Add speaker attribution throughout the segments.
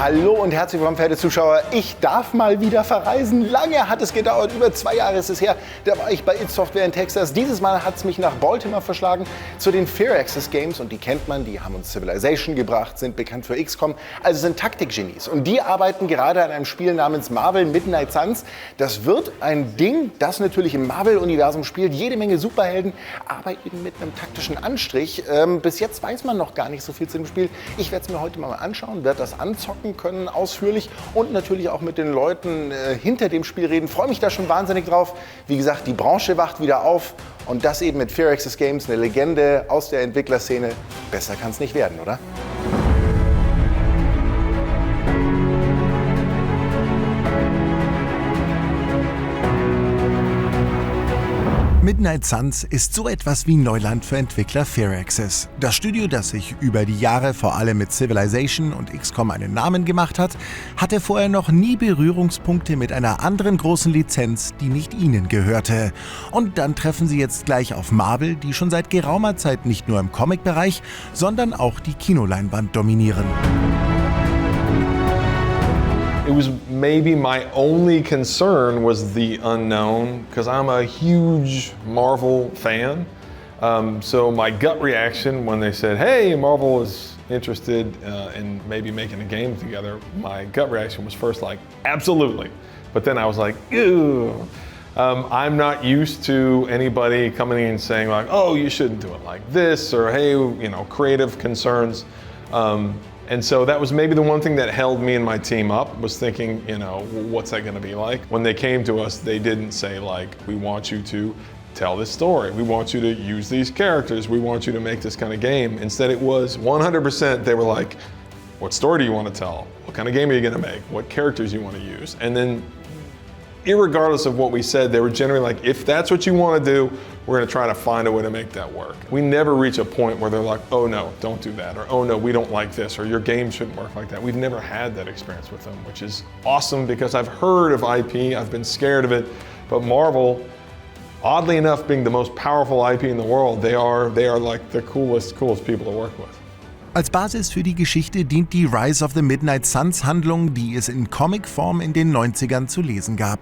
Speaker 1: Hallo und herzlich willkommen, verehrte Zuschauer. Ich darf mal wieder verreisen. Lange hat es gedauert, über 2 Jahre ist es her. Da war ich bei id Software in Texas. Dieses Mal hat es mich nach Baltimore verschlagen, zu den Firaxis Games. Und die kennt man, die haben uns Civilization gebracht, sind bekannt für XCOM, also sind Taktikgenies. Und die arbeiten gerade an einem Spiel namens Marvel Midnight Suns. Das wird ein Ding, das natürlich im Marvel-Universum spielt. Jede Menge Superhelden, aber eben mit einem taktischen Anstrich. Bis jetzt weiß man noch gar nicht so viel zu dem Spiel. Ich werde es mir heute mal anschauen, werde das anzocken können, ausführlich und natürlich auch mit den Leuten hinter dem Spiel reden. Freue mich da schon wahnsinnig drauf. Wie gesagt, die Branche wacht wieder auf und das eben mit Firaxis Games, eine Legende aus der Entwicklerszene. Besser kann es nicht werden, oder?
Speaker 2: Midnight Suns ist so etwas wie Neuland für Entwickler Firaxis. Das Studio, das sich über die Jahre vor allem mit Civilization und XCOM einen Namen gemacht hat, hatte vorher noch nie Berührungspunkte mit einer anderen großen Lizenz, die nicht ihnen gehörte. Und dann treffen sie jetzt gleich auf Marvel, die schon seit geraumer Zeit nicht nur im Comic-Bereich, sondern auch die Kinoleinwand dominieren.
Speaker 3: It was maybe my only concern was the unknown, because I'm a huge Marvel fan. So my gut reaction when they said, hey, Marvel is interested in maybe making a game together, my gut reaction was first like, absolutely. But then I was like, ew. I'm not used to anybody coming in and saying like, oh, you shouldn't do it like this, or hey, you know, creative concerns. And so that was maybe the one thing that held me and my team up, was thinking, you know, what's that gonna be like? When they came to us, they didn't say like, we want you to tell this story. We want you to use these characters. We want you to make this kind of game. Instead it was 100%, they were like, what story do you want to tell? What kind of game are you gonna make? What characters you want to use? And then, irregardless of what we said, they were generally like, if that's what you want to do, we're going to try to find a way to make that work. We never reach a point where they're like, oh no, don't do that, or oh no, we don't like this, or your game shouldn't work like that. We've never had that experience with them, which is awesome because I've heard of IP, I've been scared of it, but Marvel, oddly enough, being the most powerful IP in the world, they are like the coolest people to work with.
Speaker 2: Als Basis für die Geschichte dient die Rise of the Midnight Suns Handlung, die es in Comicform in den 90ern zu lesen gab.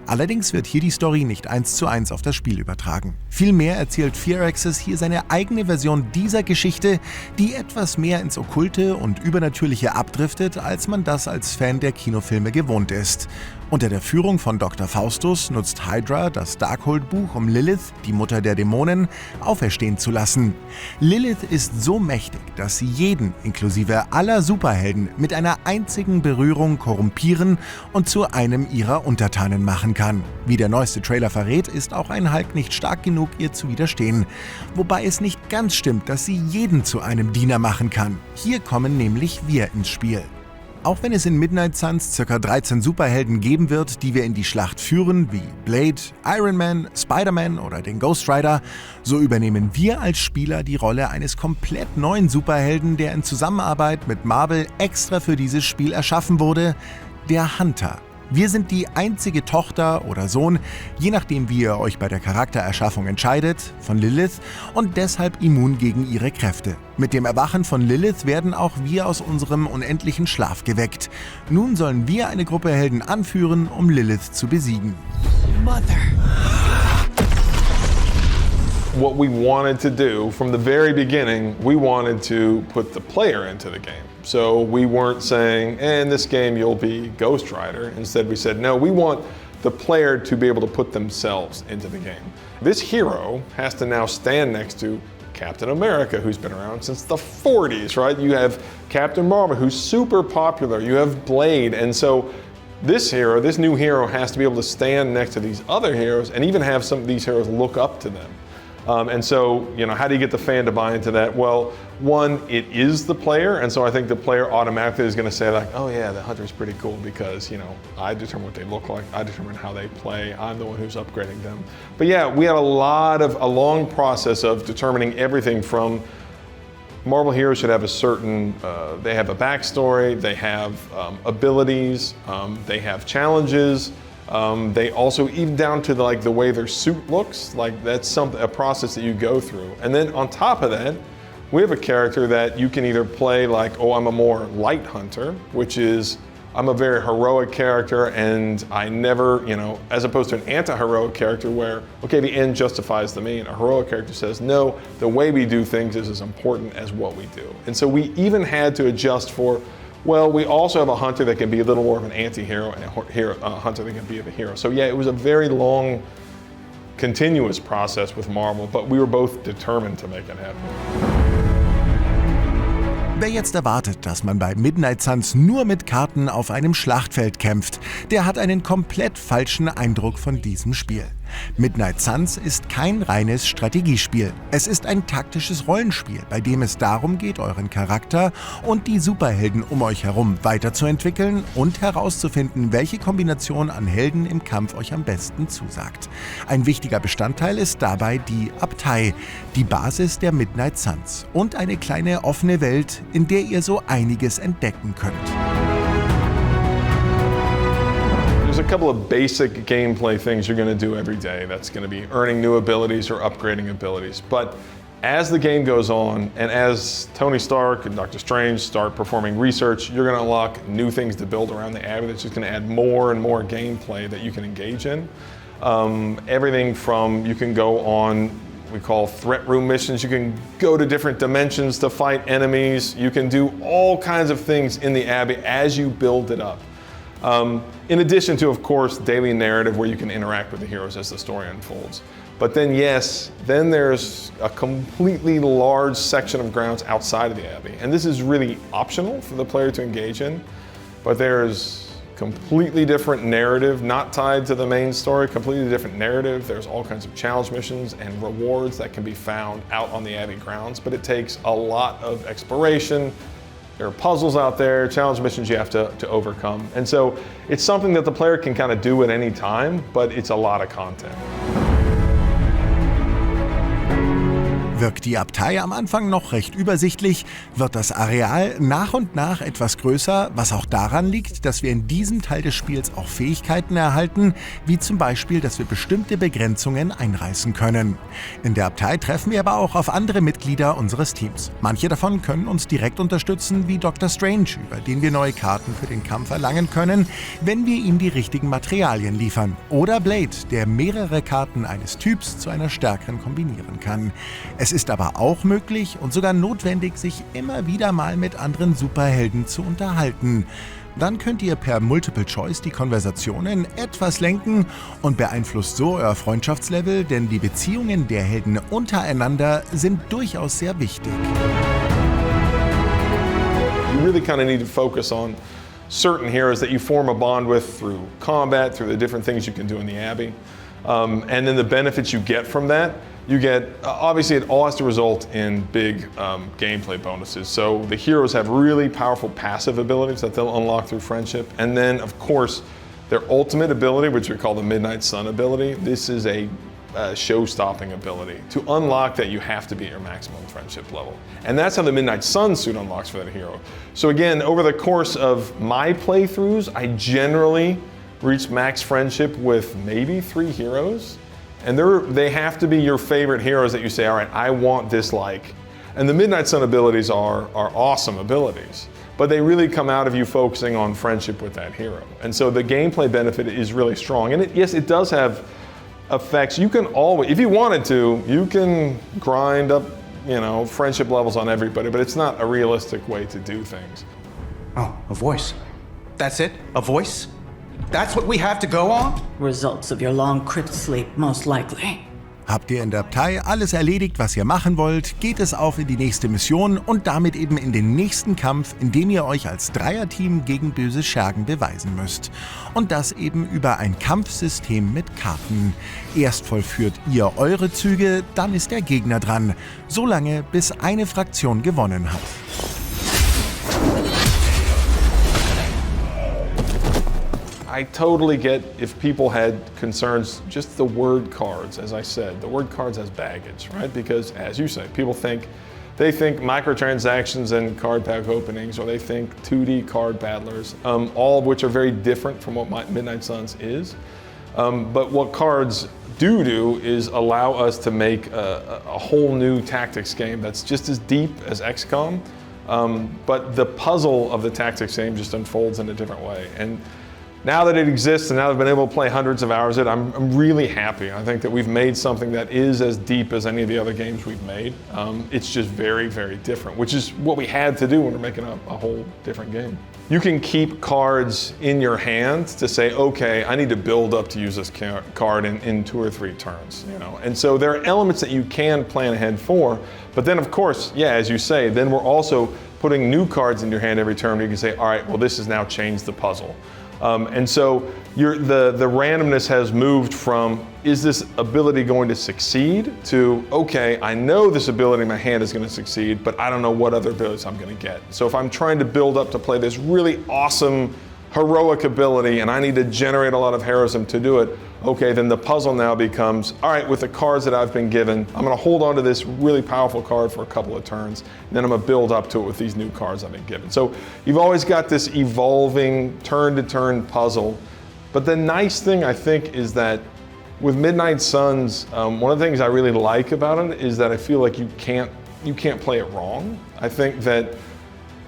Speaker 2: Allerdings wird hier die Story nicht 1:1 auf das Spiel übertragen. Vielmehr erzählt Firaxis hier seine eigene Version dieser Geschichte, die etwas mehr ins Okkulte und Übernatürliche abdriftet, als man das als Fan der Kinofilme gewohnt ist. Unter der Führung von Dr. Faustus nutzt Hydra das Darkhold-Buch, um Lilith, die Mutter der Dämonen, auferstehen zu lassen. Lilith ist so mächtig, dass sie jeden, inklusive aller Superhelden, mit einer einzigen Berührung korrumpieren und zu einem ihrer Untertanen machen kann. Wie der neueste Trailer verrät, ist auch ein Hulk nicht stark genug, ihr zu widerstehen. Wobei es nicht ganz stimmt, dass sie jeden zu einem Diener machen kann. Hier kommen nämlich wir ins Spiel. Auch wenn es in Midnight Suns ca. 13 Superhelden geben wird, die wir in die Schlacht führen, wie Blade, Iron Man, Spider-Man oder den Ghost Rider, so übernehmen wir als Spieler die Rolle eines komplett neuen Superhelden, der in Zusammenarbeit mit Marvel extra für dieses Spiel erschaffen wurde, der Hunter. Wir sind die einzige Tochter oder Sohn, je nachdem wie ihr euch bei der Charaktererschaffung entscheidet, von Lilith und deshalb immun gegen ihre Kräfte. Mit dem Erwachen von Lilith werden auch wir aus unserem unendlichen Schlaf geweckt. Nun sollen wir eine Gruppe Helden anführen, um Lilith zu besiegen.
Speaker 4: Mother.
Speaker 3: What we wanted to do from the very beginning, we wanted to put the player into the game. So we weren't saying, in this game you'll be Ghost Rider. Instead we said, no, we want the player to be able to put themselves into the game. This hero has to now stand next to Captain America, who's been around since the 40s, right? You have Captain Marvel, who's super popular. You have Blade, and so this new hero has to be able to stand next to these other heroes and even have some of these heroes look up to them. And so, you know, how do you get the fan to buy into that? Well, one, it is the player, and so I think the player automatically is going to say like, oh yeah, the Hunter's pretty cool because, you know, I determine what they look like, I determine how they play, I'm the one who's upgrading them. But yeah, we had a long process of determining everything from Marvel heroes should have a certain, they have a backstory, they have abilities, they have challenges. They also, even down to the way their suit looks, like that's a process that you go through. And then on top of that, we have a character that you can either play like, oh, I'm a more light hunter, which is I'm a very heroic character and I never, as opposed to an anti-heroic character where, okay, the end justifies the means. A heroic character says, no, the way we do things is as important as what we do. And so we even had to adjust for, well, we also have a hunter that can be a little more of an anti-hero and a hunter that can be of a hero. So yeah, it was a very long, continuous process with Marvel, but we were both determined to make it happen.
Speaker 2: Wer jetzt erwartet, dass man bei Midnight Suns nur mit Karten auf einem Schlachtfeld kämpft, der hat einen komplett falschen Eindruck von diesem Spiel. Midnight Suns ist kein reines Strategiespiel. Es ist ein taktisches Rollenspiel, bei dem es darum geht, euren Charakter und die Superhelden um euch herum weiterzuentwickeln und herauszufinden, welche Kombination an Helden im Kampf euch am besten zusagt. Ein wichtiger Bestandteil ist dabei die Abtei, die Basis der Midnight Suns und eine kleine offene Welt, in der ihr so einiges entdecken könnt.
Speaker 3: There's a couple of basic gameplay things you're going to do every day. That's going to be earning new abilities or upgrading abilities. But as the game goes on, and as Tony Stark and Doctor Strange start performing research, you're going to unlock new things to build around the Abbey that's just going to add more and more gameplay that you can engage in. Everything from you can go on we call threat room missions. You can go to different dimensions to fight enemies. You can do all kinds of things in the Abbey as you build it up. In addition to, of course, daily narrative where you can interact with the heroes as the story unfolds. But then, yes, then there's a completely large section of grounds outside of the Abbey. And this is really optional for the player to engage in, but there's completely different narrative, not tied to the main story, completely different narrative. There's all kinds of challenge missions and rewards that can be found out on the Abbey grounds, but it takes a lot of exploration. There are puzzles out there, challenge missions you have to overcome. And so it's something that the player can kind of do at any time, but it's a lot of content.
Speaker 2: Wirkt die Abtei am Anfang noch recht übersichtlich, wird das Areal nach und nach etwas größer, was auch daran liegt, dass wir in diesem Teil des Spiels auch Fähigkeiten erhalten, wie zum Beispiel, dass wir bestimmte Begrenzungen einreißen können. In der Abtei treffen wir aber auch auf andere Mitglieder unseres Teams. Manche davon können uns direkt unterstützen, wie Dr. Strange, über den wir neue Karten für den Kampf erlangen können, wenn wir ihm die richtigen Materialien liefern. Oder Blade, der mehrere Karten eines Typs zu einer stärkeren kombinieren kann. Es ist aber auch möglich und sogar notwendig, sich immer wieder mal mit anderen Superhelden zu unterhalten. Dann könnt ihr per Multiple Choice die Konversationen etwas lenken und beeinflusst so euer Freundschaftslevel, denn die Beziehungen der Helden untereinander sind durchaus sehr wichtig.
Speaker 3: You really kind of need to focus on certain heroes that you form a bond with through combat, through the different things you can do in the Abbey. And then the benefits you get from that, you get, obviously it all has to result in big gameplay bonuses. So the heroes have really powerful passive abilities that they'll unlock through friendship. And then of course, their ultimate ability, which we call the Midnight Sun ability, this is a show-stopping ability. To unlock that, you have to be at your maximum friendship level. And that's how the Midnight Sun suit unlocks for that hero. So again, over the course of my playthroughs, I generally reach max friendship with maybe 3 heroes. And they have to be your favorite heroes that you say, all right, I want this like. And the Midnight Sun abilities are awesome abilities, but they really come out of you focusing on friendship with that hero. And so the gameplay benefit is really strong. And yes, it does have effects. You can always, if you wanted to, you can grind up, friendship levels on everybody, but it's not a realistic way to do things.
Speaker 4: Oh, a voice. That's it? A voice? That's what we have to go on?
Speaker 5: Results of your long crypt sleep, most likely.
Speaker 2: Habt ihr in der Abtei alles erledigt, was ihr machen wollt, geht es auf in die nächste Mission und damit eben in den nächsten Kampf, in dem ihr euch als Dreierteam gegen böse Schergen beweisen müsst. Und das eben über ein Kampfsystem mit Karten. Erst vollführt ihr eure Züge, dann ist der Gegner dran. So lange, bis eine Fraktion gewonnen hat.
Speaker 3: I totally get if people had concerns, just the word cards, as I said, the word cards has baggage, right? Because as you say, people think microtransactions and card pack openings, or they think 2D card battlers, all of which are very different from what Midnight Suns is. But what cards do is allow us to make a whole new tactics game that's just as deep as XCOM, but the puzzle of the tactics game just unfolds in a different way. And now that it exists and now I've been able to play hundreds of hours of it, I'm really happy. I think that we've made something that is as deep as any of the other games we've made. It's just very, very different, which is what we had to do when we're making a whole different game. You can keep cards in your hand to say, okay, I need to build up to use this card in 2 or 3 turns, you know. And so there are elements that you can plan ahead for, but then of course, yeah, as you say, then we're also putting new cards in your hand every turn. You can say, all right, well, this has now changed the puzzle. And so the randomness has moved from, is this ability going to succeed, to, okay, I know this ability in my hand is going to succeed, but I don't know what other abilities I'm going to get. So if I'm trying to build up to play this really awesome heroic ability and I need to generate a lot of heroism to do it, okay, then the puzzle now becomes, all right, with the cards that I've been given, I'm going to hold on to this really powerful card for a couple of turns, and then I'm going to build up to it with these new cards I've been given. So you've always got this evolving turn-to-turn puzzle. But the nice thing, I think, is that with Midnight Suns, one of the things I really like about it is that I feel like you can't play it wrong. I think that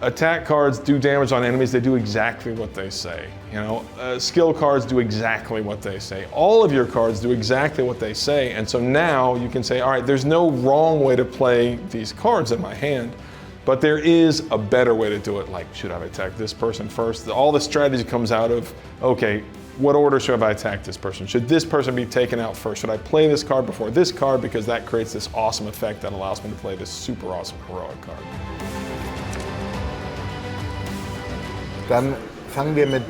Speaker 3: attack cards do damage on enemies. They do exactly what they say. You know, skill cards do exactly what they say. All of your cards do exactly what they say. And so now you can say, all right, there's no wrong way to play these cards in my hand, but there is a better way to do it. Like, should I attack this person first? All the strategy comes out of, okay, what order should I attack this person? Should this person be taken out first? Should I play this card before this card? Because that creates this awesome effect that allows me to play this super awesome heroic card.
Speaker 1: Dann fangen wir mit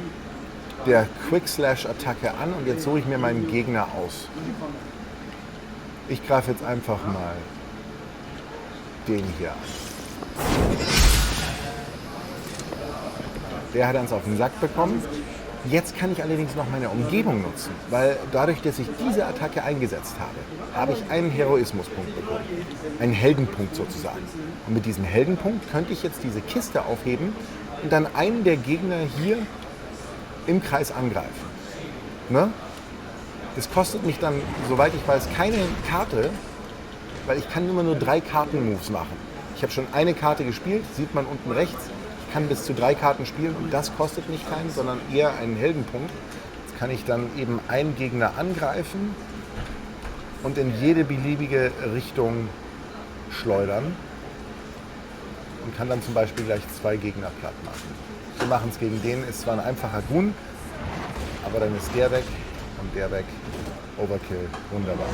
Speaker 1: der Quick-Slash-Attacke an und jetzt suche ich mir meinen Gegner aus. Ich greife jetzt einfach mal den hier an. Der hat eins auf den Sack bekommen. Jetzt kann ich allerdings noch meine Umgebung nutzen, weil dadurch, dass ich diese Attacke eingesetzt habe, habe ich einen Heroismuspunkt bekommen. Einen Heldenpunkt sozusagen. Und mit diesem Heldenpunkt könnte ich jetzt diese Kiste aufheben und dann einen der Gegner hier im Kreis angreifen. Ne? Das kostet mich dann, soweit ich weiß, keine Karte, weil ich kann immer nur 3 Karten-Moves machen. Ich habe schon eine Karte gespielt, sieht man unten rechts. Ich kann bis zu 3 Karten spielen und das kostet mich keinen, sondern eher einen Heldenpunkt. Jetzt kann ich dann eben einen Gegner angreifen und in jede beliebige Richtung schleudern. Und kann dann zum Beispiel gleich 2 Gegner platt machen. Wir machen es gegen den, ist zwar ein einfacher Gun, aber dann ist der weg und der weg. Overkill, wunderbar.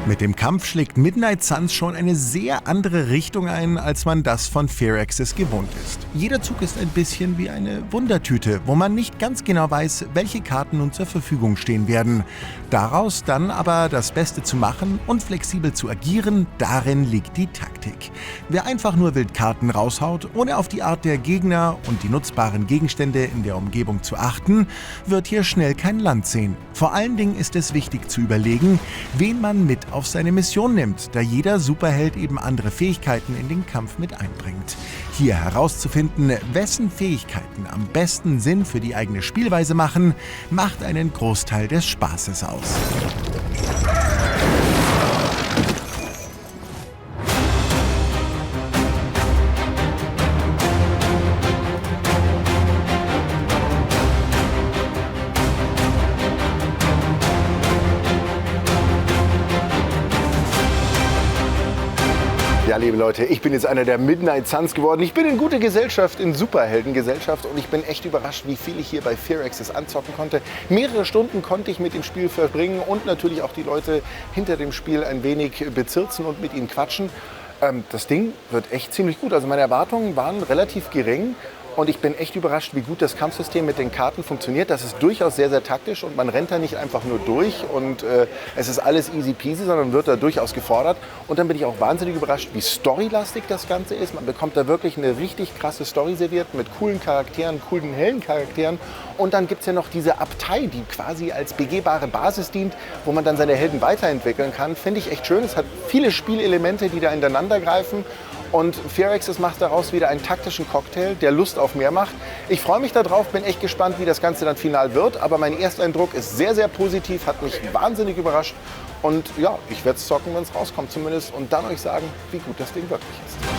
Speaker 2: Mit dem Kampf schlägt Midnight Suns schon eine sehr andere Richtung ein, als man das von Firaxis gewohnt ist. Jeder Zug ist ein bisschen wie eine Wundertüte, wo man nicht ganz genau weiß, welche Karten nun zur Verfügung stehen werden. Daraus dann aber das Beste zu machen und flexibel zu agieren, darin liegt die Taktik. Wer einfach nur wild Karten raushaut, ohne auf die Art der Gegner und die nutzbaren Gegenstände in der Umgebung zu achten, wird hier schnell kein Land sehen. Vor allen Dingen ist es wichtig zu überlegen, wen man mit auf seine Mission nimmt, da jeder Superheld eben andere Fähigkeiten in den Kampf mit einbringt. Hier herauszufinden, wessen Fähigkeiten am besten Sinn für die eigene Spielweise machen, macht einen Großteil des Spaßes aus.
Speaker 1: Ja, liebe Leute, ich bin jetzt einer der Midnight Suns geworden. Ich bin in gute Gesellschaft, in Superheldengesellschaft und ich bin echt überrascht, wie viel ich hier bei Firaxis anzocken konnte. Mehrere Stunden konnte ich mit dem Spiel verbringen und natürlich auch die Leute hinter dem Spiel ein wenig bezirzen und mit ihnen quatschen. Das Ding wird echt ziemlich gut. Also meine Erwartungen waren relativ gering. Und ich bin echt überrascht, wie gut das Kampfsystem mit den Karten funktioniert. Das ist durchaus sehr, sehr taktisch und man rennt da nicht einfach nur durch und es ist alles easy peasy, sondern wird da durchaus gefordert. Und dann bin ich auch wahnsinnig überrascht, wie storylastig das Ganze ist. Man bekommt da wirklich eine richtig krasse Story serviert mit coolen Charakteren, coolen, hellen Charakteren. Und dann gibt es ja noch diese Abtei, die quasi als begehbare Basis dient, wo man dann seine Helden weiterentwickeln kann. Finde ich echt schön. Es hat viele Spielelemente, die da ineinander greifen. Und Firaxis macht daraus wieder einen taktischen Cocktail, der Lust auf mehr macht. Ich freue mich darauf, bin echt gespannt, wie das Ganze dann final wird. Aber mein Ersteindruck ist sehr, sehr positiv, hat mich wahnsinnig überrascht. Und ja, ich werde es zocken, wenn es rauskommt zumindest. Und dann euch sagen, wie gut das Ding wirklich ist.